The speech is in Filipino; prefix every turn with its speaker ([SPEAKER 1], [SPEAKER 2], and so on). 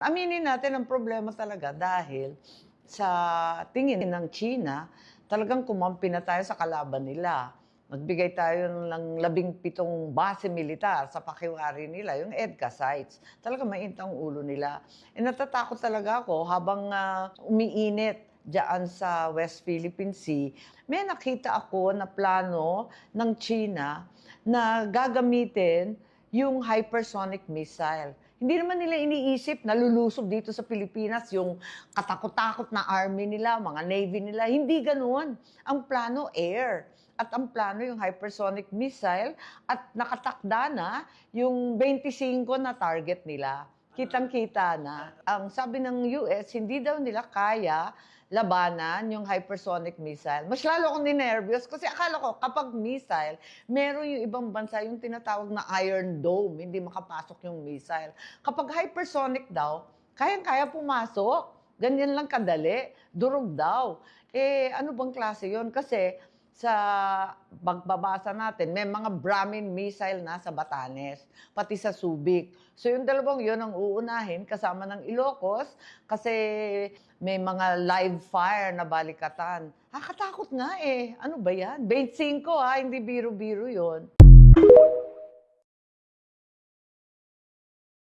[SPEAKER 1] Aminin natin ang problema talaga dahil sa tingin ng China, talagang kumampi na tayo sa kalaban nila. Nagbigay tayo ng 17 base militar sa pakiwari nila, yung EDCA sites. Talagang mainit ang ulo nila. Natatakot talaga ako habang umiinit diyan sa West Philippine Sea, may nakita ako na plano ng China na gagamitin yung hypersonic missile. Hindi naman nila iniisip na lulusob dito sa Pilipinas yung katakot-takot na army nila, mga navy nila. Hindi ganoon. Ang plano, air. At ang plano yung hypersonic missile at nakatakda na yung 25 na target nila. Kitang-kita na. Ang sabi ng US, hindi daw nila kaya labanan yung hypersonic missile. Mas lalo akong ninervyos kasi akala ko kapag missile, meron yung ibang bansa yung tinatawag na Iron Dome, hindi makapasok yung missile. Kapag hypersonic daw, kayang-kaya pumasok. Ganyan lang kadali, durog daw. Ano bang klase yon? Kasi sa pagbabasa natin, may mga Brahmin missile na sa Batanes, pati sa Subic. So yung dalawang yun ang uunahin kasama ng Ilocos kasi may mga live fire na balikatan. Katakot nga eh. Ano ba yan? 25 hindi biro-biro yon.